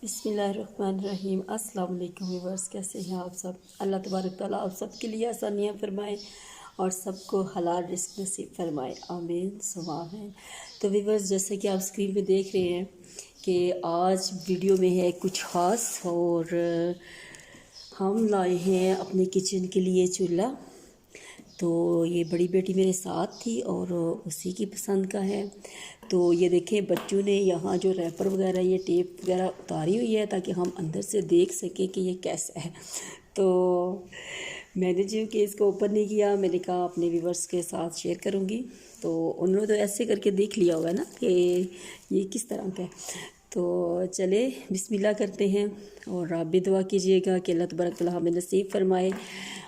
बिस्मिल्लाहिर्रहमानिर्रहीम। अस्सलाम वालेकुम व्यूअर्स, कैसे हैं आप सब। अल्लाह तबारक ताला आप सब के लिए आसानियाँ फरमाए और सबको हलाल रिस्क नसीब फरमाए, आमीन सुमा आमीन। तो व्यूअर्स, जैसे कि आप स्क्रीन पे देख रहे हैं कि आज वीडियो में है कुछ ख़ास और हम लाए हैं अपने किचन के लिए चूल्हा। तो ये बड़ी बेटी मेरे साथ थी और उसी की पसंद का है। तो ये देखें, बच्चों ने यहाँ जो रैपर वगैरह ये टेप वगैरह उतारी हुई है ताकि हम अंदर से देख सकें कि ये कैसा है। तो मैंने जो कि इसको ओपन नहीं किया, मैंने कहा अपने व्यूवर्स के साथ शेयर करूँगी। तो उन्होंने तो ऐसे करके देख लिया होगा ना कि ये किस तरह का है। तो चले बिस्मिल्लाह करते हैं और आप भी दुआ कीजिएगा कि अल्लाह तबारक तआला हमें नसीब फरमाए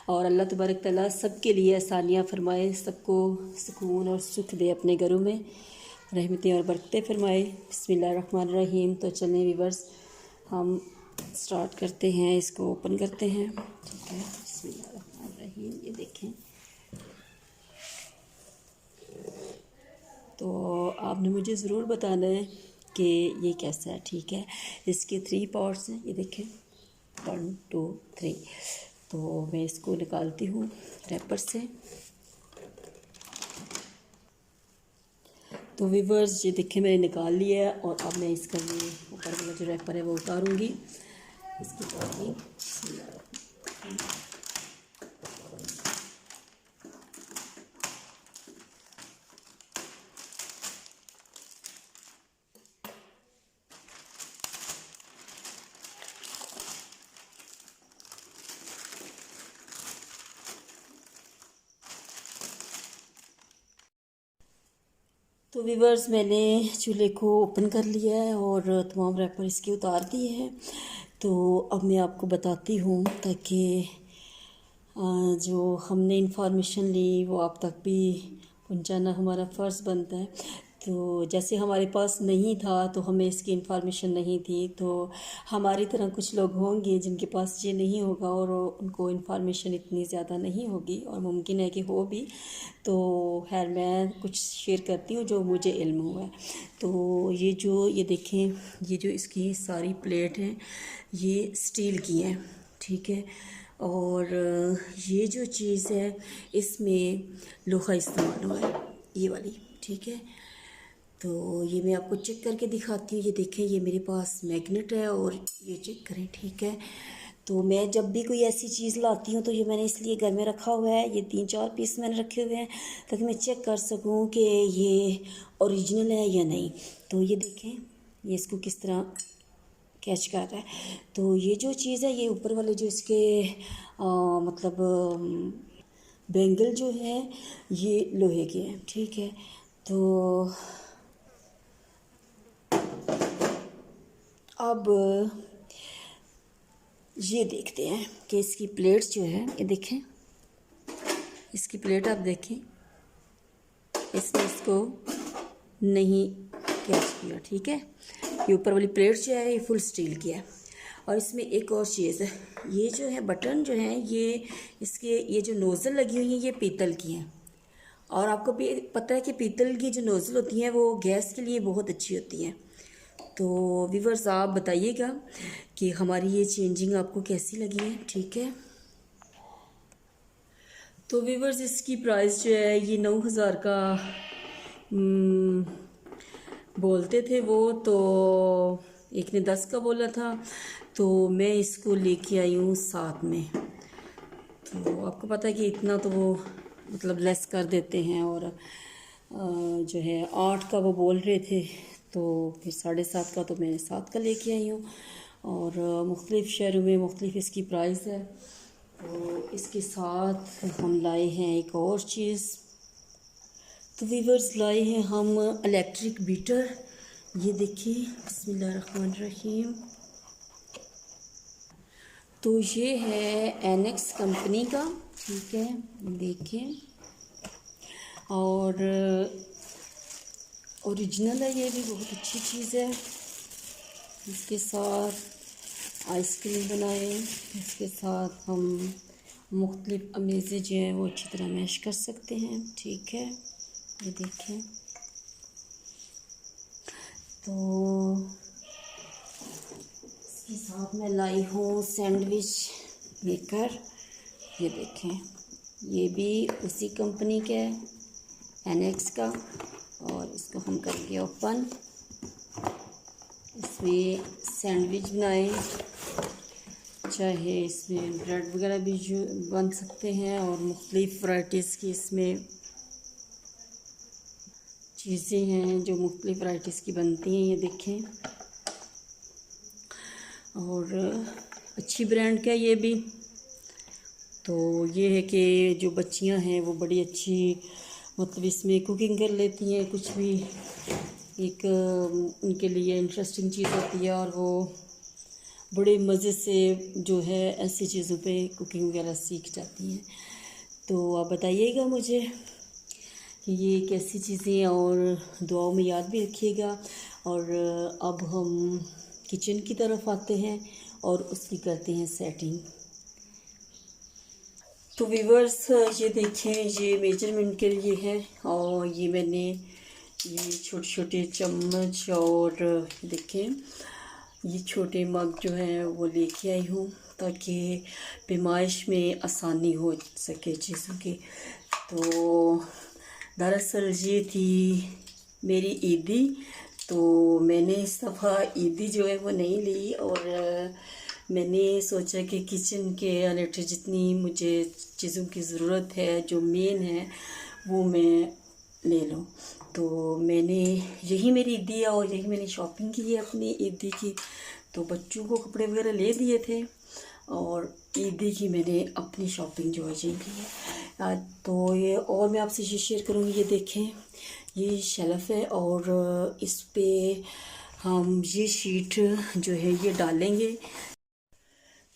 और अल्लाह तबारक तआला सबके लिए आसानियाँ फरमाए, सबको सुकून और सुख दे, अपने घरों में रहमतें और बरकतें फरमाए। बिस्मिल्लाहिर्रहमानिर्रहीम। तो चलें व्यूअर्स, हम स्टार्ट करते हैं, इसको ओपन करते हैं। ठीक है, बिस्मिल्लाहिर्रहमानिर्रहीम। ये देखें, तो आपने मुझे ज़रूर बताना है कि ये कैसा है। ठीक है, इसके 3 पार्ट्स हैं, ये देखें 1 2 3। तो मैं इसको निकालती हूँ रैपर से। तो व्यूअर्स, ये देखें मैंने निकाल लिया है और अब मैं इसका ये ऊपर वाला जो रैपर है वो उतारूँगी। इसकी उतारूँगी। तो व्यूअर्स, मैंने चूल्हे को ओपन कर लिया है और तमाम रैपर इसके उतार दिए हैं। तो अब मैं आपको बताती हूँ ताकि जो हमने इंफॉर्मेशन ली वो आप तक भी पहुँचाना हमारा फ़र्ज़ बनता है। तो जैसे हमारे पास नहीं था तो हमें इसकी इंफॉर्मेशन नहीं थी, तो हमारी तरह कुछ लोग होंगे जिनके पास ये नहीं होगा और उनको इंफॉर्मेशन इतनी ज़्यादा नहीं होगी और मुमकिन है कि हो भी। तो खैर मैं कुछ शेयर करती हूँ जो मुझे इल्म हुआ है। तो ये देखें, ये जो इसकी सारी प्लेट हैं ये स्टील की हैं। ठीक है, और ये जो चीज़ है इसमें लोहा इस्तेमाल हुआ है, ये वाली। ठीक है, तो ये मैं आपको चेक करके दिखाती हूँ। ये देखें, ये मेरे पास मैग्नेट है और ये चेक करें। ठीक है, तो मैं जब भी कोई ऐसी चीज़ लाती हूँ तो ये मैंने इसलिए घर में रखा हुआ है। ये 3-4 पीस मैंने रखे हुए हैं ताकि मैं चेक कर सकूँ कि ये ओरिजिनल है या नहीं। तो ये देखें, ये इसको किस तरह कैच कर रहा है। तो ये जो चीज़ है, ये ऊपर वाले जो इसके मतलब बैंगल जो है ये लोहे के हैं। ठीक है, तो अब ये देखते हैं कि इसकी प्लेट्स जो है, ये देखें इसकी प्लेट, आप देखें इसने इसको नहीं कैच किया। ठीक है, ये ऊपर वाली प्लेट जो है ये फुल स्टील की है। और इसमें एक और चीज़ है, ये जो है बटन जो है ये इसके ये जो नोज़ल लगी हुई है ये पीतल की हैं। और आपको भी पता है कि पीतल की जो नोज़ल होती हैं वो गैस के लिए बहुत अच्छी होती हैं। तो व्यूअर्स, आप बताइएगा कि हमारी ये चेंजिंग आपको कैसी लगी है। ठीक है, तो व्यूअर्स इसकी प्राइस जो है ये 9,000 का बोलते थे वो, तो एक ने 10 का बोला था, तो मैं इसको लेके आई हूँ 7 में। तो आपको पता है कि इतना तो वो मतलब लेस कर देते हैं और जो है 8 का वो बोल रहे थे, तो फिर 7.5 का तो मैं 7 का लेके आई हूँ। और मुख्तलिफ़ शहरों में मुख्तलिफ इसकी प्राइस है। तो इसके साथ हम लाए हैं एक और चीज़। तो व्यूअर्स, लाए हैं हम इलेक्ट्रिक बीटर। ये देखिए, बिस्मिल्लाहिर्रहमानिर्रहीम। तो ये है एनेक्स कंपनी का। ठीक है, देखें, और ओरिजिनल है, ये भी बहुत अच्छी चीज़ है। इसके साथ आइसक्रीम बनाए, इसके साथ हम मुख्तलिफ अमेज़े जो हैं वो अच्छी तरह मैश कर सकते हैं। ठीक है, ये देखें, तो इसके साथ मैं लाई हूँ सैंडविच मेकर। ये देखें, ये भी उसी कंपनी का है, एनेक्स का। और इसको हम करेंगे ओपन। इसमें सैंडविच बनाएं, चाहे इसमें ब्रेड वगैरह भी जो बन सकते हैं, और मुख्तलिफ़ वैराइटीज़ की इसमें चीज़ें हैं जो मुख्तलिफ़ वैराइटीज़ की बनती हैं। ये देखें, और अच्छी ब्रांड का ये भी। तो ये है कि जो बच्चियां हैं वो बड़ी अच्छी मतलब इसमें कुकिंग कर लेती हैं, कुछ भी एक उनके लिए इंटरेस्टिंग चीज़ होती है, और वो बड़े मज़े से जो है ऐसी चीज़ों पे कुकिंग वगैरह सीख जाती हैं। तो आप बताइएगा मुझे कि ये कैसी चीज़ें, और दुआओं में याद भी रखिएगा। और अब हम किचन की तरफ आते हैं और उसकी करते हैं सेटिंग। तो व्यूअर्स, ये देखें, ये मेजरमेंट के लिए है, और ये मैंने ये छोटे छोटे चम्मच और देखें ये छोटे मग जो हैं वो लेके आई हूँ, ताकि पैमाइश में आसानी हो सके चीज़ों की। तो दरअसल ये थी मेरी ईदी, तो मैंने इस दफ़ा ईदी जो है वो नहीं ली, और मैंने सोचा कि किचन के रिलेटेड जितनी मुझे चीज़ों की ज़रूरत है जो मेन है वो मैं ले लूँ। तो मैंने यही मेरी ईदी है, और यही मैंने शॉपिंग की है अपनी ईदी की। तो बच्चों को कपड़े वगैरह ले दिए थे, और ईदी की मैंने अपनी शॉपिंग जो है यही की है। तो ये और मैं आपसे ये शेयर करूँगी। ये देखें, ये शेल्फ़ है, और इस पे हम ये शीट जो है ये डालेंगे।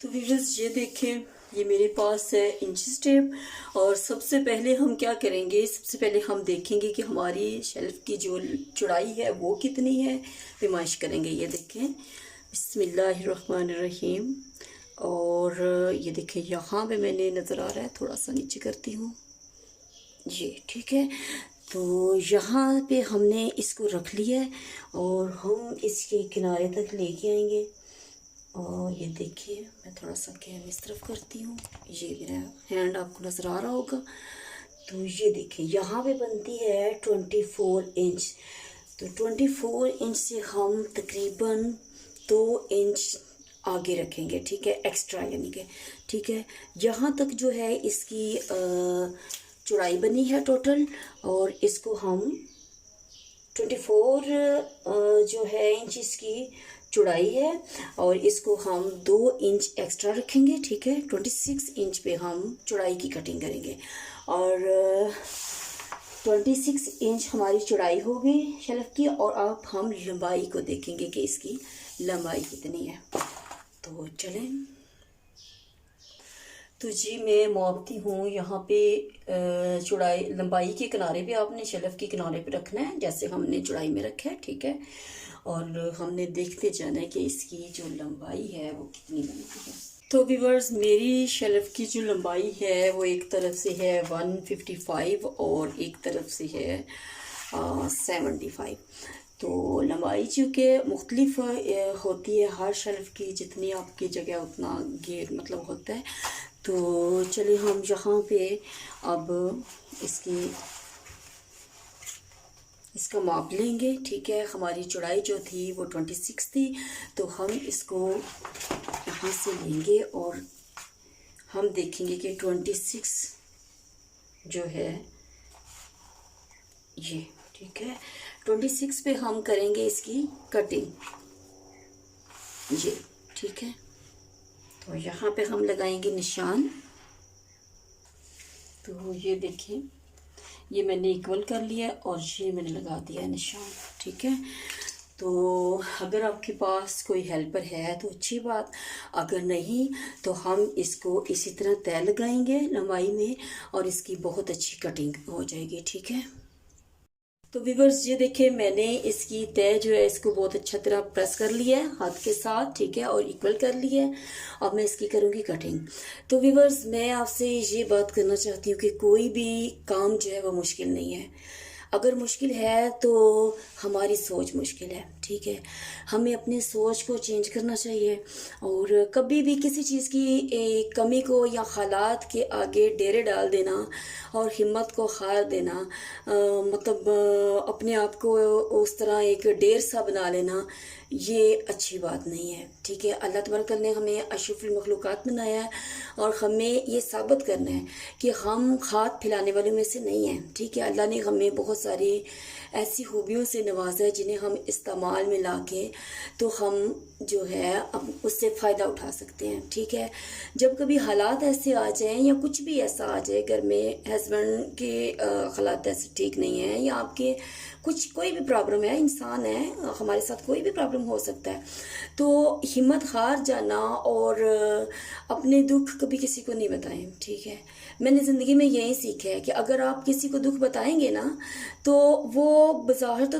तो व्यूअर्स, ये देखें, ये मेरे पास है इंची टेप। और सबसे पहले हम क्या करेंगे, सबसे पहले हम देखेंगे कि हमारी शेल्फ़ की जो चौड़ाई है वो कितनी है, पैमाइश करेंगे। ये देखें, बिस्मिल्लाहिर्रहमानिर्रहीम। और ये देखें, यहाँ पे मैंने नज़र आ रहा है, थोड़ा सा नीचे करती हूँ, ये ठीक है। तो यहाँ पे हमने इसको रख लिया है, और हम इसके किनारे तक लेके आएंगे। और ये देखिए, मैं थोड़ा सा कैम इस तरफ करती हूँ, ये मेरा हैंड आपको नज़र आ रहा होगा। तो ये देखिए, यहाँ पे बनती है 24 इंच। तो 24 इंच से हम तकरीबन 2 इंच आगे रखेंगे, ठीक है, एक्स्ट्रा यानी कि, ठीक है। यहाँ तक जो है इसकी चौड़ाई बनी है टोटल, और इसको हम 24 जो है इंच इसकी चौड़ाई है, और इसको हम 2 इंच एक्स्ट्रा रखेंगे, ठीक है। 26 इंच पे हम चौड़ाई की कटिंग करेंगे, और 26 इंच हमारी चौड़ाई होगी शेल्फ की। और अब हम लंबाई को देखेंगे कि इसकी लंबाई कितनी है। तो चलें, तो जी मैं मापती हूँ यहाँ पे चौड़ाई लंबाई के किनारे पे आपने शेल्फ के किनारे पे रखना है, जैसे हमने चौड़ाई में रखा है, ठीक है। और हमने देखते जाना है कि इसकी जो लंबाई है वो कितनी बनती है। तो व्यूअर्स, मेरी शेल्फ की जो लंबाई है वो एक तरफ से है 155 और एक तरफ से है 75। तो लंबाई चूँकि मुख्तलिफ होती है हर शेल्फ की, जितनी आपकी जगह उतना घेर मतलब होता है। तो चलिए हम यहाँ पे अब इसका माप लेंगे, ठीक है। हमारी चौड़ाई जो थी वो 26 थी, तो हम इसको यहाँ से लेंगे और हम देखेंगे कि 26 जो है ये, ठीक है। 26 पे हम करेंगे इसकी कटिंग, ये ठीक है। तो यहाँ पे हम लगाएंगे निशान। तो ये देखिए, ये मैंने इक्वल कर लिया और ये मैंने लगा दिया निशान, ठीक है। तो अगर आपके पास कोई हेल्पर है तो अच्छी बात, अगर नहीं तो हम इसको इसी तरह तय लगाएंगे लंबाई में, और इसकी बहुत अच्छी कटिंग हो जाएगी, ठीक है। तो व्यूअर्स, ये देखिए, मैंने इसकी तय जो है इसको बहुत अच्छा तरह प्रेस कर लिया है हाथ के साथ, ठीक है, और इक्वल कर लिया है। अब मैं इसकी करूँगी कटिंग। तो व्यूअर्स, मैं आपसे ये बात करना चाहती हूँ कि कोई भी काम जो है वो मुश्किल नहीं है। अगर मुश्किल है तो हमारी सोच मुश्किल है, ठीक है। हमें अपनी सोच को चेंज करना चाहिए और कभी भी किसी चीज़ की कमी को या हालात के आगे डेरे डाल देना और हिम्मत को हार देना, मतलब अपने आप को उस तरह एक डेर सा बना लेना, ये अच्छी बात नहीं है, ठीक है। अल्लाह तबारक ने हमें अशरफुल मखलूक़ात बनाया है और हमें ये साबित करना है कि हम हाथ फैलाने वालों में से नहीं हैं, ठीक है। अल्लाह ने हमें बहुत सारी ऐसी खूबियों से नवाजा है जिन्हें हम इस्तेमाल में ला के तो हम जो है अब उससे फ़ायदा उठा सकते हैं, ठीक है। जब कभी हालात ऐसे आ जाएं या कुछ भी ऐसा आ जाए, घर में हस्बैंड के हालात ऐसे ठीक नहीं है या आपके कुछ कोई भी प्रॉब्लम है, इंसान है, हमारे साथ कोई भी प्रॉब्लम हो सकता है, तो हिम्मत हार जाना और अपने दुख कभी किसी को नहीं बताएं, ठीक है। मैंने ज़िंदगी में यही सीखा है कि अगर आप किसी को दुख बताएंगे ना तो वो बज़ाहिर तो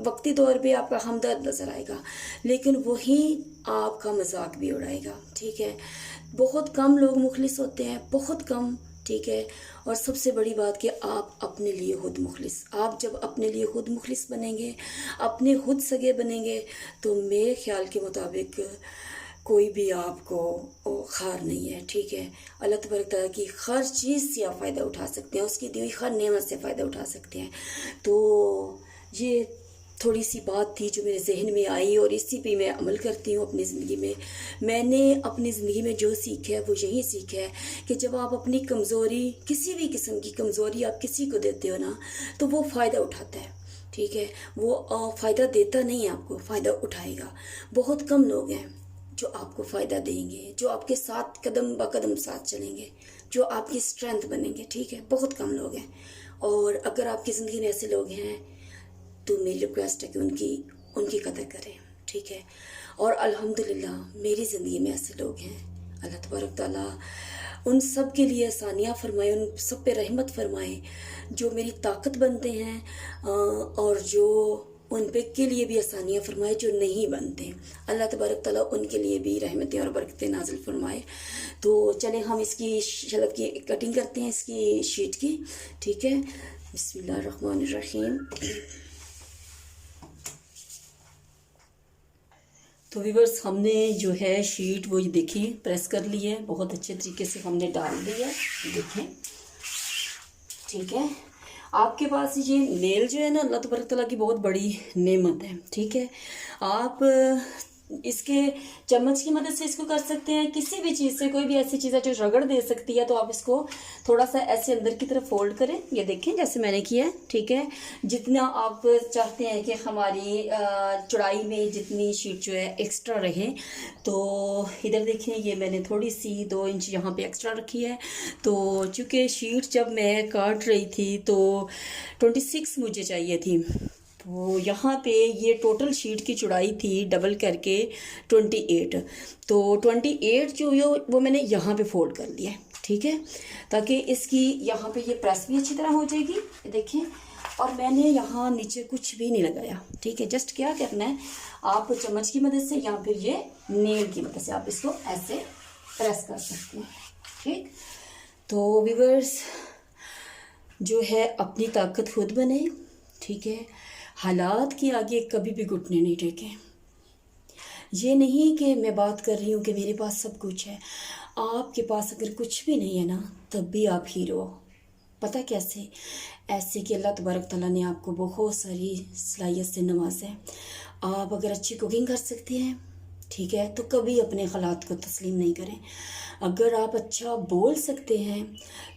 वक्ती तौर पे आपका हमदर्द नज़र आएगा, लेकिन वही आपका मजाक भी उड़ाएगा, ठीक है। बहुत कम लोग मुखलिस होते हैं, बहुत कम, ठीक है। और सबसे बड़ी बात कि आप अपने लिए खुद मुखलिस, आप जब अपने लिए खुद मुखलिस बनेंगे, अपने खुद सगे बनेंगे, तो मेरे ख्याल के मुताबिक कोई भी आपको खार नहीं है, ठीक है। अल्लाह तबारक तआला की हर चीज़ से आप फ़ायदा उठा सकते हैं, उसकी दी हुई हर नेमत से फ़ायदा उठा सकते हैं। तो ये थोड़ी सी बात थी जो मेरे जहन में आई और इसी पे मैं अमल करती हूँ अपनी ज़िंदगी में। मैंने अपनी ज़िंदगी में जो सीखा है वो यही सीखा है कि जब आप अपनी कमज़ोरी, किसी भी किस्म की कमज़ोरी आप किसी को देते हो ना, तो वो फ़ायदा उठाता है, ठीक है। वो फ़ायदा देता नहीं है, आपको फ़ायदा उठाएगा। बहुत कम लोग हैं जो आपको फ़ायदा देंगे, जो आपके साथ कदम ब कदम साथ चलेंगे, जो आपकी स्ट्रेंथ बनेंगे, ठीक है। बहुत कम लोग हैं और अगर आपकी ज़िंदगी में ऐसे लोग हैं तो मेरी रिक्वेस्ट है कि उनकी कदर करें, ठीक है। और अल्हम्दुलिल्लाह मेरी ज़िंदगी में ऐसे लोग हैं। अल्लाह तबारक तआला उन सब के लिए आसानियाँ फरमाए, उन सब पे रहमत फरमाए जो मेरी ताकत बनते हैं और जो उन पे के लिए भी आसानियाँ फरमाए जो नहीं बनते। अल्लाह तबारक तआला उनके लिए भी रहमतें और बरकतें नाजिल फरमाए। तो चले हम इसकी शलक की कटिंग करते हैं, इसकी शीट की, ठीक है। बिस्मिल्लाहिर्रहमानिर्रहीम। तो व्यूअर्स हमने जो है शीट वो ये देखिए प्रेस कर ली है, बहुत अच्छे तरीके से हमने डाल दी है, देखें, ठीक है। आपके पास ये नेल जो है ना, अल्लाह तबारक तआला की बहुत बड़ी नेमत है, ठीक है। आप इसके चम्मच की मदद से इसको कर सकते हैं, किसी भी चीज़ से, कोई भी ऐसी चीज़ है जो रगड़ दे सकती है, तो आप इसको थोड़ा सा ऐसे अंदर की तरफ फोल्ड करें, ये देखें जैसे मैंने किया है, ठीक है। जितना आप चाहते हैं कि हमारी चौड़ाई में जितनी शीट जो है एक्स्ट्रा रहे, तो इधर देखें ये मैंने थोड़ी सी 2 इंच यहाँ पे एक्स्ट्रा रखी है। तो चूँकि शीट जब मैं काट रही थी तो 26 मुझे चाहिए थी, तो यहाँ पे ये टोटल शीट की चौड़ाई थी डबल करके 28, तो 28 जो वो मैंने यहाँ पे फोल्ड कर लिया है, ठीक है, ताकि इसकी यहाँ पे ये प्रेस भी अच्छी तरह हो जाएगी, देखें। और मैंने यहाँ नीचे कुछ भी नहीं लगाया, ठीक है। जस्ट क्या करना है, आप चम्मच की मदद से या फिर ये नेल की मदद से आप इसको ऐसे प्रेस कर सकते हैं, ठीक। तो व्यूअर्स जो है अपनी ताकत खुद बने, ठीक है। हालात के आगे कभी भी घुटने नहीं टेकें। ये नहीं कि मैं बात कर रही हूँ कि मेरे पास सब कुछ है, आपके पास अगर कुछ भी नहीं है ना तब भी आप हीरो। पता कैसे? ऐसे कि अल्लाह तबारक तआला ने आपको बहुत सारी सलाहियत से नवाजा है। आप अगर अच्छी कुकिंग कर सकते हैं, ठीक है, तो कभी अपने हालात को तस्लीम नहीं करें। अगर आप अच्छा बोल सकते हैं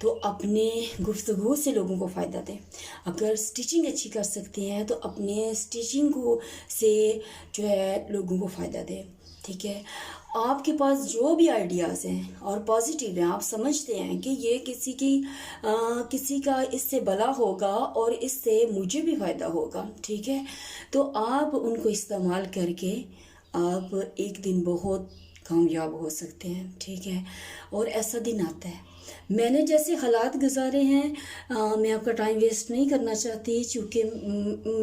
तो अपने गुफ्तगू से लोगों को फ़ायदा दें। अगर स्टिचिंग अच्छी कर सकते हैं तो अपने स्टिचिंग को से जो है लोगों को फ़ायदा दें, ठीक है। आपके पास जो भी आइडियाज़ हैं और पॉजिटिव हैं, आप समझते हैं कि ये किसी का इससे भला होगा और इससे मुझे भी फ़ायदा होगा, ठीक है, तो आप उनको इस्तेमाल करके आप एक दिन बहुत कामयाब हो सकते हैं, ठीक है। और ऐसा दिन आता है मैंने जैसे हालात गुजारे हैं, मैं आपका टाइम वेस्ट नहीं करना चाहती, क्योंकि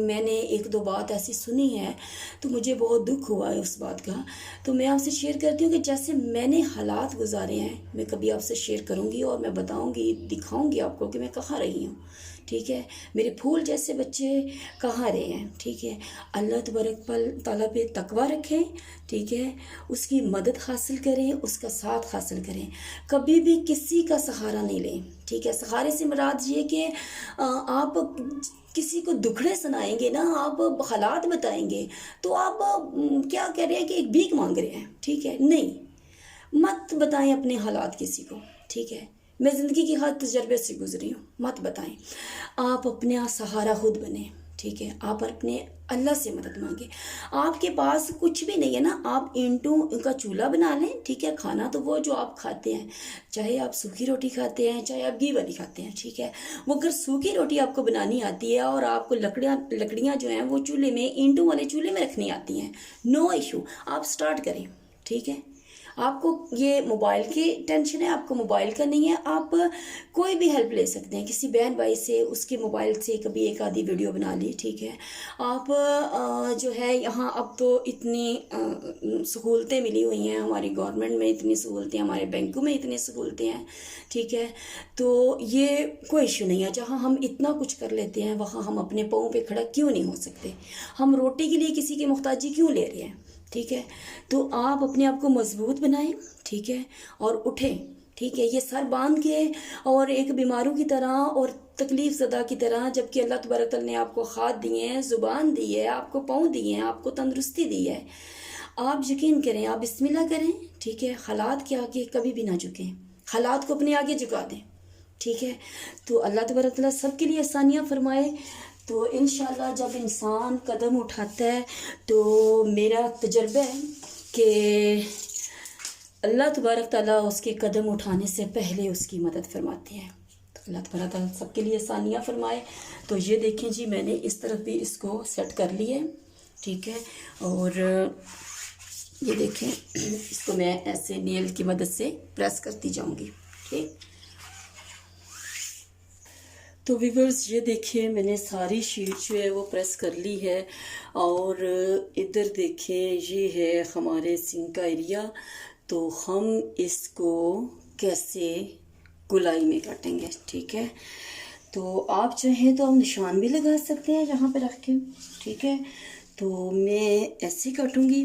मैंने एक दो बात ऐसी सुनी है तो मुझे बहुत दुख हुआ है उस बात का। तो मैं आपसे शेयर करती हूँ कि जैसे मैंने हालात गुजारे हैं, मैं कभी आपसे शेयर करूँगी और मैं बताऊँगी, दिखाऊँगी आपको कि मैं कहाँ रही हूँ। ठीक है, मेरे फूल जैसे बच्चे कहाँ रहे हैं। ठीक है, अल्लाह तबारक ताला पे तकवा रखें। ठीक है, उसकी मदद हासिल करें, उसका साथ हासिल करें, कभी भी किसी का सहारा नहीं लें। ठीक है, सहारे से मुराद ये कि आप किसी को दुखड़े सुनाएंगे ना, आप हालात बताएंगे तो आप क्या कह रहे हैं कि एक भीख मांग रहे हैं। ठीक है, नहीं, मत बताएं अपने हालात किसी को। ठीक है, मैं ज़िंदगी की हर तजर्बे से गुजरी हूँ, मत बताएं। आप अपना सहारा खुद बने। ठीक है, आप अपने अल्लाह से मदद मांगे। आपके पास कुछ भी नहीं है ना, आप ईंटों का चूल्हा बना लें। ठीक है, खाना तो वो जो आप खाते हैं, चाहे आप सूखी रोटी खाते हैं चाहे आप घी वाली खाते हैं। ठीक है, वो अगर सूखी रोटी आपको बनानी आती है और आपको लकड़ियाँ जो हैं वो चूल्हे में, ईंटों वाले चूल्हे में रखनी आती हैं, नो इशू, आप स्टार्ट करें। ठीक है, आपको ये मोबाइल की टेंशन है, आपको मोबाइल का नहीं है, आप कोई भी हेल्प ले सकते हैं किसी बहन भाई से, उसके मोबाइल से कभी एक आधी वीडियो बना ली। ठीक है, आप जो है यहाँ अब तो इतनी सहूलतें मिली हुई हैं, हमारी गवर्नमेंट में इतनी सहूलतें, हमारे बैंकों में इतनी सहूलतें हैं। ठीक है, तो ये कोई इशू नहीं है, जहाँ हम इतना कुछ कर लेते हैं वहाँ हम अपने पाँव पे खड़ा क्यों नहीं हो सकते। हम रोटी के लिए किसी की मोहताजी क्यों ले रहे हैं। ठीक है, तो आप अपने आप को मजबूत बनाएं। ठीक है, और उठें। ठीक है, ये सर बांध के और एक बीमारों की तरह और तकलीफ ज़दा की तरह, जबकि अल्लाह तबारक तआला ने आपको हाथ दिए हैं, ज़ुबान दी है, आपको पाँव दिए हैं, आपको तंदुरुस्ती दी है, आप यकीन करें, आप बिस्मिल्लाह करें। ठीक है, हालात के आगे कभी भी ना झुकें, हालात को अपने आगे झुका दें। ठीक है, तो अल्लाह तबारक तआला सबके लिए आसानियाँ फरमाए। तो इंशाल्लाह जब इंसान कदम उठाता है, तो मेरा तजर्बा है कि अल्लाह तबारक ताला उसके कदम उठाने से पहले उसकी मदद फरमाते हैं। तो अल्लाह तबारक ताला सबके लिए आसानियाँ फरमाए। तो ये देखें जी, मैंने इस तरफ भी इसको सेट कर लिया है। ठीक है, और ये देखें, इसको मैं ऐसे नेल की मदद से प्रेस करती जाऊंगी। ठीक, तो व्यूअर्स ये देखिए, मैंने सारी शीट जो है वो प्रेस कर ली है। और इधर देखें, ये है हमारे सिंक का एरिया। तो हम इसको कैसे गुलाई में काटेंगे। ठीक है, तो आप चाहें तो हम निशान भी लगा सकते हैं जहाँ पे रख के। ठीक है, तो मैं ऐसे काटूंगी,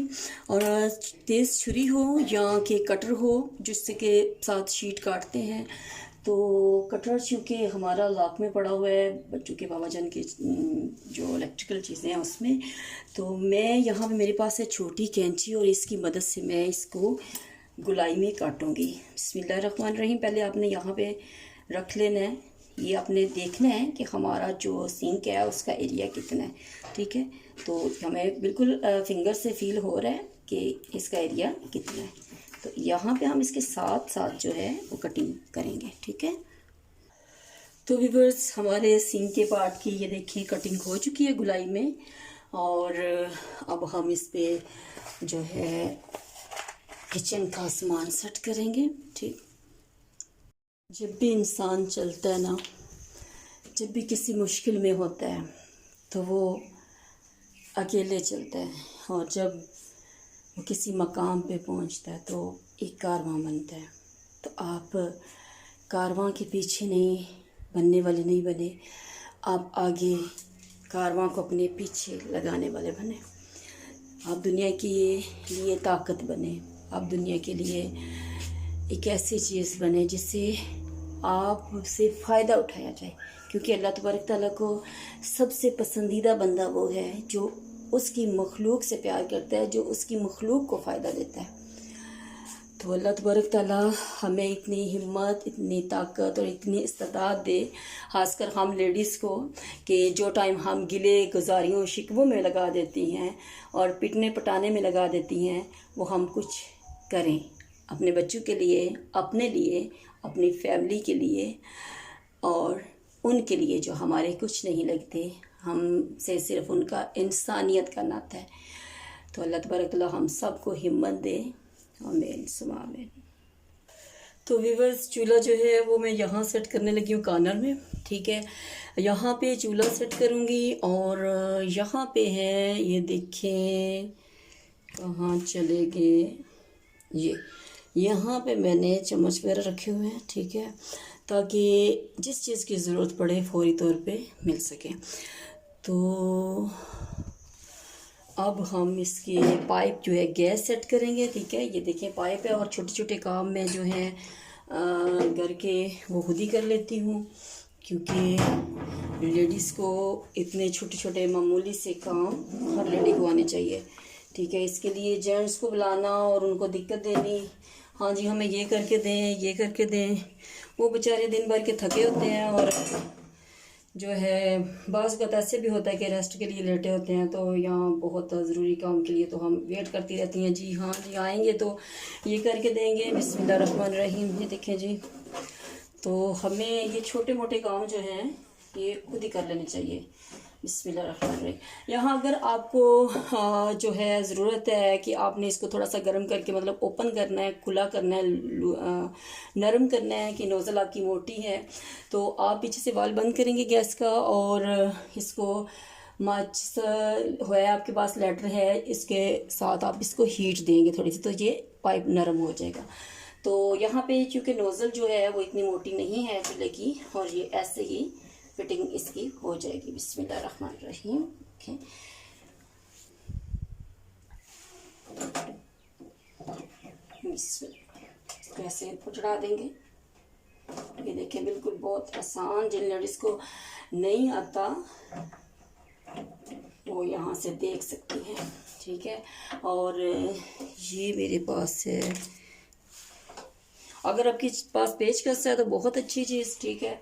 और तेज़ छुरी हो या कि कटर हो जिससे के साथ शीट काटते हैं। तो कटर चूँकि हमारा लॉक में पड़ा हुआ है बच्चों के बाबा जान की जो इलेक्ट्रिकल चीज़ें हैं उसमें, तो मैं यहाँ पे मेरे पास है छोटी कैंची, और इसकी मदद से मैं इसको गुलाई में काटूंगी। बिस्मिल्लाहिर्रहमानिर्रहीम। पहले आपने यहाँ पे रख लेना है, ये आपने देखना है कि हमारा जो सिंक है उसका एरिया कितना है। ठीक है, तो हमें बिल्कुल फिंगर से फील हो रहा है कि इसका एरिया कितना है। तो यहाँ पे हम इसके साथ साथ जो है वो कटिंग करेंगे। ठीक है, तो व्यूअर्स हमारे सिंक के पार्ट की ये देखिए कटिंग हो चुकी है गुलाई में, और अब हम इस पे जो है किचन का सामान सेट करेंगे। ठीक, जब भी इंसान चलता है ना, जब भी किसी मुश्किल में होता है तो वो अकेले चलता है, और जब वो किसी मकाम पे पहुंचता है तो एक कारवां बनता है। तो आप कारवां के पीछे नहीं बनने वाले नहीं बने, आप आगे कारवां को अपने पीछे लगाने वाले बने। आप दुनिया के लिए ताकत बने, आप दुनिया के लिए एक ऐसी चीज़ बने जिससे आपसे फ़ायदा उठाया जाए, क्योंकि अल्लाह तबारक ताला को सबसे पसंदीदा बंदा वो है जो उसकी मखलूक से प्यार करता है, जो उसकी मखलूक को फ़ायदा देता है। तो अल्लाह तबारक ताला हमें इतनी हिम्मत, इतनी ताकत और इतनी इस्तात दे, खासकर हम लेडीज़ को, कि जो टाइम हम गिले गुजारियों शिकवों में लगा देती हैं और पिटने पटाने में लगा देती हैं, वो हम कुछ करें अपने बच्चों के लिए, अपने लिए, अपनी फैमिली के लिए, और उनके लिए जो हमारे कुछ नहीं लगते, हमसे सिर्फ उनका इंसानियत का नाता है। तो अल्लाह तबारक ताला हम सबको हिम्मत दे। आमीन सुमा आमीन। तो व्यूअर्स चूल्हा जो है वो मैं यहाँ सेट करने लगी हूँ कॉर्नर में, ठीक है। यहाँ पे चूल्हा सेट करूँगी और यहाँ पे है, ये देखें कहाँ चले गए, ये यहाँ पे मैंने चम्मच वगैरह रखे हुए हैं, ठीक है, ताकि जिस चीज़ की ज़रूरत पड़े फौरी तौर पे मिल सके। तो अब हम इसके पाइप जो है गैस सेट करेंगे, ठीक है। ये देखें पाइप है और छोटे छोटे काम में जो है घर के वो खुद ही कर लेती हूँ, क्योंकि लेडीज़ को इतने छोटे छोटे मामूली से काम हर लेडी को आने चाहिए, ठीक है। इसके लिए जेंट्स को बुलाना और उनको दिक्कत देनी, हाँ जी हमें ये करके दें, ये करके दें, वो बेचारे दिन भर के थके होते हैं और जो है बाज़ वक़्त ऐसे भी होता है कि रेस्ट के लिए लेटे होते हैं, तो यहाँ बहुत ज़रूरी काम के लिए तो हम वेट करती रहती हैं, जी हाँ जी आएंगे तो ये करके देंगे। बिस्मिल्लाहिर्रहमानिर्रहीम, ये देखें जी। तो हमें ये छोटे मोटे काम जो हैं ये खुद ही कर लेने चाहिए। बिस्मिल्लाहिर्रहमानिर्रहीम। यहाँ अगर आपको जो है ज़रूरत है कि आपने इसको थोड़ा सा गर्म करके मतलब ओपन करना है, खुला करना है, नरम करना है कि नोज़ल आपकी मोटी है, तो आप पीछे से वाल्व बंद करेंगे गैस का और इसको माचिस है आपके पास, लाइटर है, इसके साथ आप इसको हीट देंगे थोड़ी सी, तो ये पाइप नरम हो जाएगा। तो यहाँ पे चूँकि नोज़ल जो है वो इतनी मोटी नहीं है चूल्हे की, और ये ऐसे ही फिटिंग इसकी हो जाएगी। बिस्मिल्लाहिर्रहमानिर्रहीम। इसको ऐसे चढ़ा देंगे, ये देखिए बिल्कुल बहुत आसान, जिन लेडीज़ को नहीं आता वो यहाँ से देख सकती हैं, ठीक है। और ये मेरे पास है, अगर आपके पास पेचकस है तो बहुत अच्छी चीज़, ठीक है।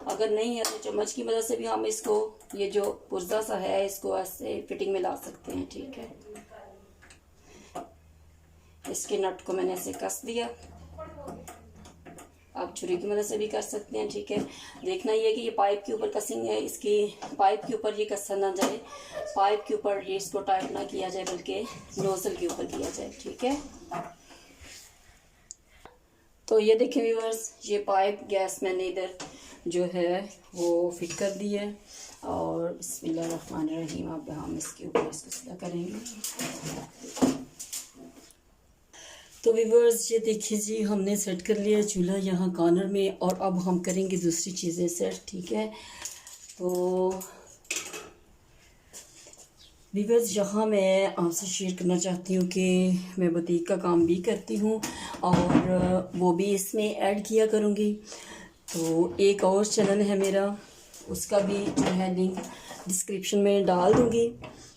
अगर नहीं है तो चम्मच की मदद से भी हम इसको, ये जो पुर्जा सा है इसको ऐसे फिटिंग में ला सकते हैं, ठीक है। इसके नट को मैंने ऐसे कस दिया, आप छुरी की मदद से भी कर सकते हैं, ठीक है। देखना ये कि ये पाइप के ऊपर कसेंगे, इसकी पाइप के ऊपर ये कसा ना जाए, पाइप के ऊपर ये इसको टाइट ना किया जाए बल्कि नोजल के ऊपर किया जाए, ठीक है। तो ये देखें व्यूअर्स, ये पाइप गैस मैंने इधर जो है वो फिट कर दी है और बिस्मिल्लाहिर्रहमानिर्रहीम अब हम इसके ऊपर इसको सीधा करेंगे। तो व्यूअर्स ये देखिए जी, हमने सेट कर लिया चूल्हा यहाँ कॉर्नर में, और अब हम करेंगे दूसरी चीज़ें सेट, ठीक है। तो व्यूअर्स यहाँ मैं आपसे शेयर करना चाहती हूँ कि मैं बुटीक का काम भी करती हूँ और वो भी इसमें ऐड किया करूँगी। तो एक और चैनल है मेरा, उसका भी जो है लिंक डिस्क्रिप्शन में डाल दूँगी,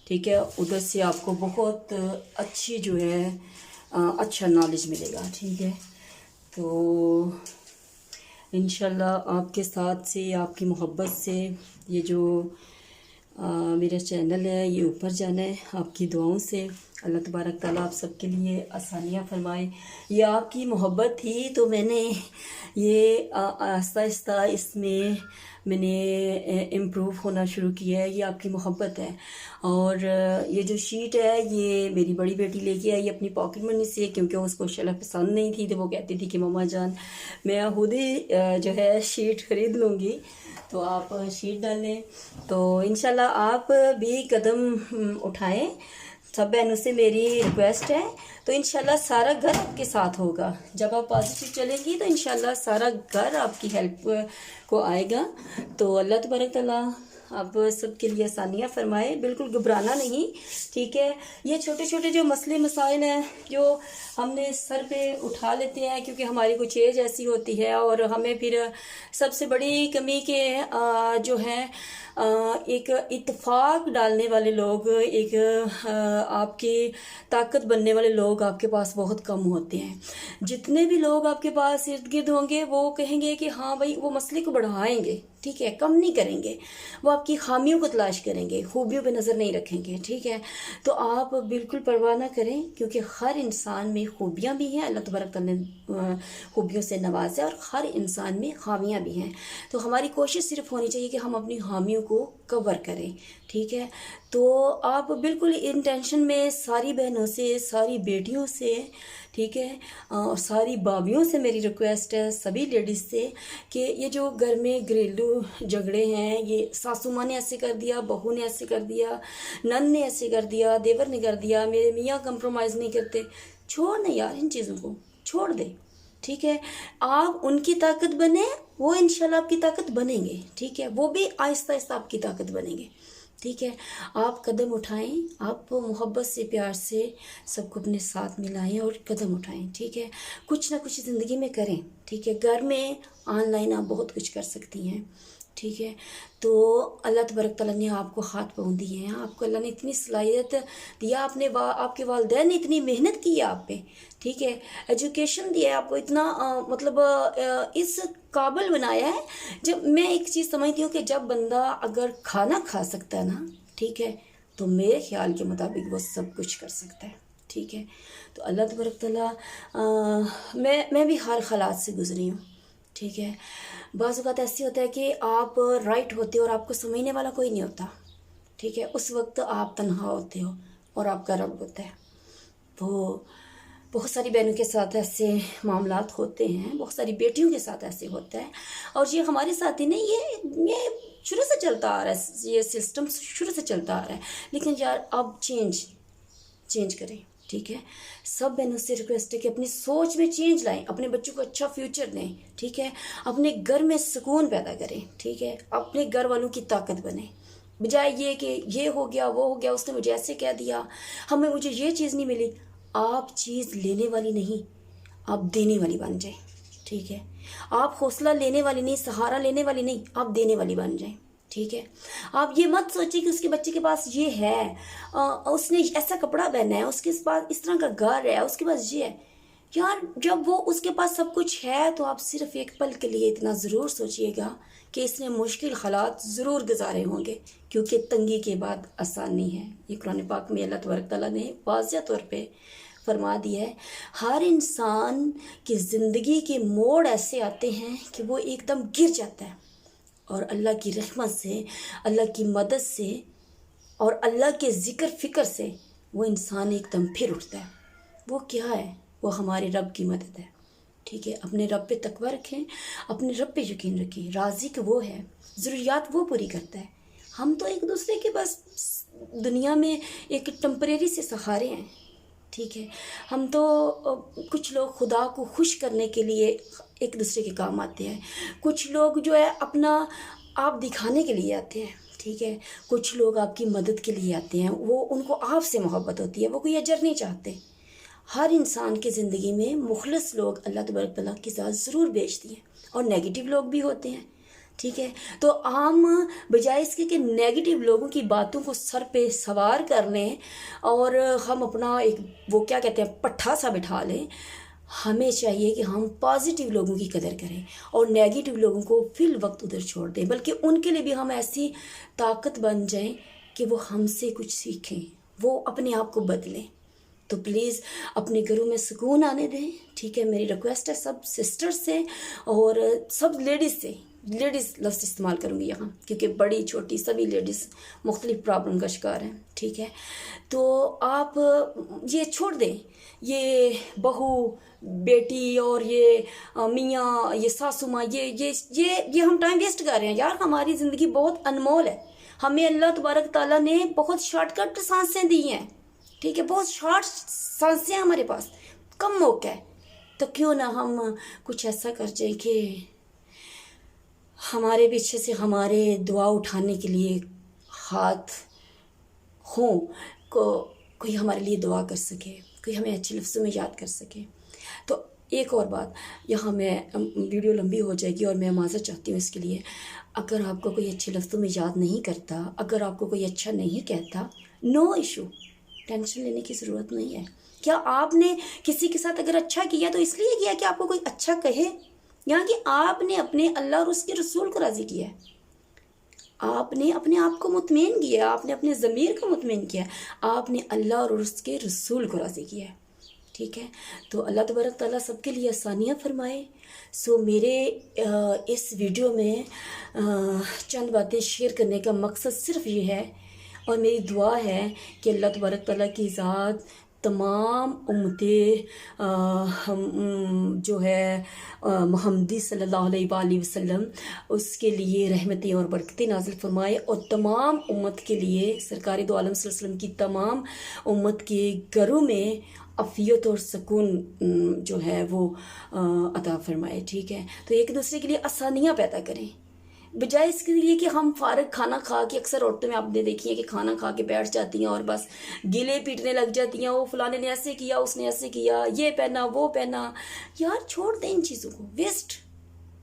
ठीक है। उधर से आपको बहुत अच्छी जो है अच्छा नॉलेज मिलेगा, ठीक है। तो इंशाल्लाह आपके साथ से, आपकी मोहब्बत से ये जो मेरा चैनल है ये ऊपर जाना है, आपकी दुआओं से। अल्लाह तबारक ताला आप सबके लिए आसानियाँ फरमाए। ये आपकी मोहब्बत थी तो मैंने ये आहिस्ता आहिस्ता इसमें मैंने इम्प्रूव होना शुरू किया है। ये आपकी मोहब्बत है। और ये जो शीट है ये मेरी बड़ी बेटी लेके आई अपनी पॉकेट मनी से, क्योंकि उसको शलक पसंद नहीं थी, तो वो कहती थी कि मम्मा जान मैं खुद ही जो है शीट खरीद लूँगी, तो आप शीट डालें। तो इंशाल्लाह आप भी कदम उठाएं, सब बहनों से मेरी रिक्वेस्ट है। तो इंशाल्लाह सारा घर आपके साथ होगा, जब आप पॉजिटिव चलेंगी तो इंशाल्लाह सारा घर आपकी हेल्प को आएगा। तो अल्लाह तबारक ताला आप सबके लिए आसानियाँ फरमाए, बिल्कुल घबराना नहीं, ठीक है। ये छोटे छोटे जो मसले मसाइल हैं जो हमने सर पे उठा लेते हैं, क्योंकि हमारी कुछ एज ऐसी होती है, और हमें फिर सबसे बड़ी कमी के जो है एक इत्तेफाक डालने वाले लोग, एक आपकी ताकत बनने वाले लोग आपके पास बहुत कम होते हैं। जितने भी लोग आपके पास इर्द गिर्द होंगे वो कहेंगे कि हाँ भाई वो मसले को बढ़ाएंगे, ठीक है, कम नहीं करेंगे, वो आपकी खामियों को तलाश करेंगे, खूबियों पे नज़र नहीं रखेंगे, ठीक है। तो आप बिल्कुल परवाह ना करें, क्योंकि हर इंसान में खूबियाँ भी हैं, अल्लाह तबारक तआला ने खूबियों से नवाजा, और हर इंसान में खामियाँ भी हैं। तो हमारी कोशिश सिर्फ होनी चाहिए कि हम अपनी खामियों को कवर करें, ठीक है। तो आप बिल्कुल इंटेंशन में सारी बहनों से, सारी बेटियों से, ठीक है, और सारी भाभियों से मेरी रिक्वेस्ट है, सभी लेडीज़ से, कि ये जो घर में घरेलू झगड़े हैं, ये सासू माँ ने ऐसे कर दिया, बहू ने ऐसे कर दिया, नन ने ऐसे कर दिया, देवर ने कर दिया, मेरे मियाँ कंप्रोमाइज़ नहीं करते, छोड़ ना यार, इन चीज़ों को छोड़ दे, ठीक है। आप उनकी ताकत बने, वो इंशाल्लाह आपकी ताकत बनेंगे, ठीक है, वो भी आहिस्ता आहिस्ता आपकी ताकत बनेंगे, ठीक है। आप कदम उठाएं, आप मोहब्बत से, प्यार से सबको अपने साथ मिलाएं और कदम उठाएं, ठीक है। कुछ ना कुछ ज़िंदगी में करें, ठीक है। घर में ऑनलाइन आप बहुत कुछ कर सकती हैं, ठीक है। तो अल्लाह तबारक तआला ने आपको हाथ पाँव दिए हैं, आपको अल्लाह ने इतनी सलाहियत दिया, आपके वालिदैन ने इतनी मेहनत की है आप पे, ठीक है। एजुकेशन दिया है आपको, इतना इस काबिल बनाया है। जब मैं एक चीज़ समझती हूँ कि जब बंदा अगर खाना खा सकता है ना, ठीक है, तो मेरे ख्याल के मुताबिक वो सब कुछ कर सकता है, ठीक है। तो अल्लाह तबारक तआला, मैं भी हर हालात से गुजरी हूँ, ठीक है। बाज़ औक़ात ऐसी होता है कि आप राइट होते हो और आपको समझने वाला कोई नहीं होता, ठीक है। उस वक्त आप तन्हा होते हो और आपका रब होता है। तो बहुत सारी बहनों के साथ ऐसे मामलात होते हैं, बहुत सारी बेटियों के साथ ऐसे होता है, और ये हमारे साथ ही नहीं, ये शुरू से चलता आ रहा है, ये सिस्टम शुरू से चलता आ रहा है। लेकिन यार अब चेंज करें, ठीक है। सब बहनों से रिक्वेस्ट है कि अपनी सोच में चेंज लाएं, अपने बच्चों को अच्छा फ्यूचर दें, ठीक है। अपने घर में सुकून पैदा करें, ठीक है। अपने घर वालों की ताकत बने, बजाय ये कि ये हो गया, वो हो गया, उसने मुझे ऐसे कह दिया, मुझे ये चीज़ नहीं मिली। आप चीज़ लेने वाली नहीं, आप देने वाली बन जाए, ठीक है। आप हौसला लेने वाली नहीं, सहारा लेने वाली नहीं, आप देने वाली बन जाए, ठीक है। आप ये मत सोचिए कि उसके बच्चे के पास ये है, उसने ऐसा कपड़ा पहना है, उसके पास इस तरह का घर है, उसके पास ये है। यार जब वो उसके पास सब कुछ है तो आप सिर्फ एक पल के लिए इतना ज़रूर सोचिएगा कि इसने मुश्किल हालात ज़रूर गुजारे होंगे, क्योंकि तंगी के बाद आसानी है। ये कुरान पाक में अल्लाह तबारक तआला ने वाज़िह तौर पे फरमा दिया है। हर इंसान की ज़िंदगी के मोड़ ऐसे आते हैं कि वो एकदम गिर जाता है, और अल्लाह की रहमत से, अल्लाह की मदद से और अल्लाह के ज़िक्र फ़िक्र से वो इंसान एकदम फिर उठता है। वो क्या है? वो हमारे रब की मदद है, ठीक है। अपने रब पे तकवा रखें, अपने रब पे यकीन रखें। राज़िक वो है, ज़रूरियात वो पूरी करता है। हम तो एक दूसरे के बस दुनिया में एक टेम्परेरी से सहारे हैं, ठीक है। हम तो कुछ लोग खुदा को खुश करने के लिए एक दूसरे के काम आते हैं, कुछ लोग जो है अपना आप दिखाने के लिए आते हैं, ठीक है। कुछ लोग आपकी मदद के लिए आते हैं, वो उनको आपसे मोहब्बत होती है, वो कोई अजर नहीं चाहते। हर इंसान की ज़िंदगी में मुखलिस लोग अल्लाह तबारक तआला की ज़ात ज़रूर भेजती हैं, और नेगेटिव लोग भी होते हैं, ठीक है। तो आम बजाय इसके कि नेगेटिव लोगों की बातों को सर पे सवार कर लें और हम अपना एक वो क्या कहते हैं पट्ठा सा बिठा लें, हमें चाहिए कि हम पॉजिटिव लोगों की कदर करें और नेगेटिव लोगों को फिल वक्त उधर छोड़ दें, बल्कि उनके लिए भी हम ऐसी ताकत बन जाएं कि वो हमसे कुछ सीखें, वो अपने आप को बदलें। तो प्लीज़ अपने घरों में सुकून आने दें, ठीक है। मेरी रिक्वेस्ट है सब सिस्टर्स से और सब लेडीज़ से, लेडीज़ लफ्ज़ इस्तेमाल करूँगी यहाँ क्योंकि बड़ी छोटी सभी लेडीज़ मुख्तलिफ प्रॉब्लम का शिकार हैं, ठीक है। तो आप ये छोड़ दें, ये बहू बेटी और ये मियाँ, ये सासू माँ, ये हम टाइम वेस्ट कर रहे हैं यार। हमारी ज़िंदगी बहुत अनमोल है, हमें अल्लाह तबारक ताला ने बहुत शॉर्टकट सांसें दी हैं, ठीक है। बहुत शॉर्ट सांसें हमारे पास, कम मौका है, तो क्यों ना हम कुछ ऐसा कर जाए कि हमारे पीछे से हमारे दुआ उठाने के लिए हाथ हों, कोई हमारे लिए दुआ कर सके, कोई हमें अच्छे लफ्ज़ों में याद कर सके। तो एक और बात, यहाँ मैं वीडियो लंबी हो जाएगी और मैं माज़रत चाहती हूँ इसके लिए। अगर आपको कोई अच्छे लफ्ज़ों में याद नहीं करता, अगर आपको कोई अच्छा नहीं कहता, नो इशू, टेंशन लेने की ज़रूरत नहीं है। क्या आपने किसी के साथ अगर अच्छा किया तो इसलिए किया कि आपको कोई अच्छा कहे, या कि आपने अपने अल्लाह और उसके रसूल को राज़ी किया है, आपने अपने आप को मुतमईन किया, आपने अपने ज़मीर को मुतमईन किया, आपने अल्लाह और उसके रसूल को राज़ी किया है, ठीक है। तो अल्लाह तबारक ताला सबके लिए आसानियाँ फरमाए। सो मेरे इस वीडियो में चंद बातें शेयर करने का मकसद सिर्फ ये है, और मेरी दुआ है कि अल्लाह तबारक तआला की ज़ात तमाम उम्मतें जो है मोहम्मदी सल्लल्लाहु अलैहि वसल्लम उसके लिए रहमतें और बरकतें नाज़िल फरमाए, और तमाम उम्मत के लिए सरकार दो आलम सल्लल्लाहु अलैहि वसल्लम की तमाम उम्मत के घरों में अफ़ियत और सुकून जो है वो अता फरमाए। ठीक है, तो एक दूसरे के लिए आसानियाँ पैदा करें, बजाय इसके लिए कि हम फारग खाना खा के, अक्सर औरतों में आपने देखी है कि खाना खा के बैठ जाती हैं और बस गिले पीटने लग जाती हैं, वो फलाने ने ऐसे किया, उसने ऐसे किया, ये पहना वो पहना। यार छोड़ दें इन चीज़ों को, वेस्ट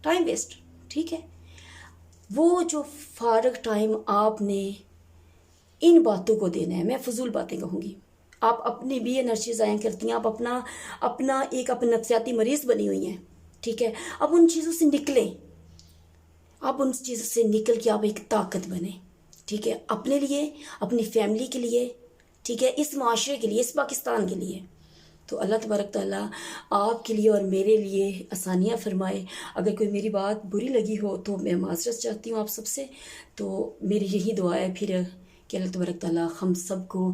टाइम वेस्ट। ठीक है, वो जो फारग टाइम आपने इन बातों को देना है, मैं फजूल बातें कहूँगी, आप अपनी भी एनर्जी ज़ाया करती हैं, आप अपना एक अपने नफ्सियाती मरीज़ बनी हुई हैं। ठीक है, अब उन चीज़ों से निकलें, आप उन चीज़ों से निकल के आप एक ताकत बने। ठीक है, अपने लिए, अपनी फैमिली के लिए, ठीक है, इस माशरे के लिए, इस पाकिस्तान के लिए। तो अल्लाह तबारक तआला आपके लिए और मेरे लिए आसानियाँ फरमाए। अगर कोई मेरी बात बुरी लगी हो तो मैं माज़रत चाहती हूँ आप सबसे। तो मेरी यही दुआ है फिर कि अल्लाह तबारक तआला हम सबको,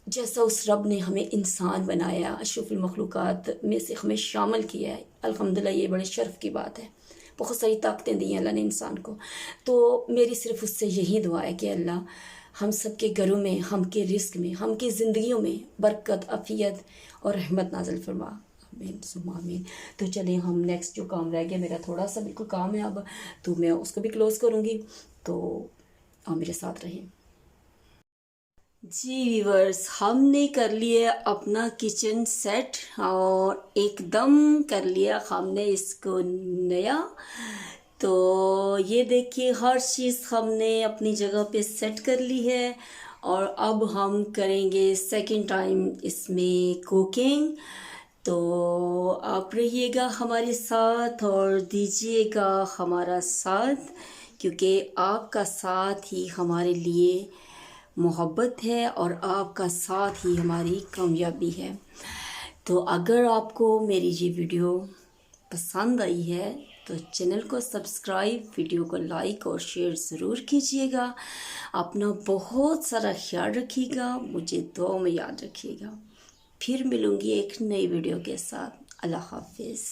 जैसा उस रब ने हमें इंसान बनाया, अशरफुल मखलूक़ात में से हमें शामिल किया है, अल्हम्दुलिल्लाह ये बड़े शर्फ़ की बात है। बहुत सारी ताकतें दी हैं अल्लाह ने इंसान को। तो मेरी सिर्फ उससे यही दुआ है कि अल्लाह हम सब के घरों में, हम के रिस्क में, हम की ज़िंदगियों में बरकत, अफ़ियत और रहमत नाज़िल फरमा। आमीन सुम्मा आमीन। तो चलें, हम नेक्स्ट जो काम रह गया, मेरा थोड़ा सा बिल्कुल काम है अब, तो मैं उसको भी क्लोज़ करूँगी। तो आप मेरे साथ रहें। जी व्यूवर्स, हमने कर लिया अपना किचन सेट और एकदम कर लिया हमने इसको नया। तो ये देखिए, हर चीज़ हमने अपनी जगह पे सेट कर ली है और अब हम करेंगे सेकंड टाइम इसमें कुकिंग। तो आप रहिएगा हमारे साथ और दीजिएगा हमारा साथ, क्योंकि आपका साथ ही हमारे लिए मोहब्बत है और आपका साथ ही हमारी कामयाबी है। तो अगर आपको मेरी ये वीडियो पसंद आई है तो चैनल को सब्सक्राइब, वीडियो को लाइक और शेयर ज़रूर कीजिएगा। अपना बहुत सारा ख्याल रखिएगा, मुझे दुआ में याद रखिएगा। फिर मिलूँगी एक नई वीडियो के साथ। अल्लाह हाफिज़।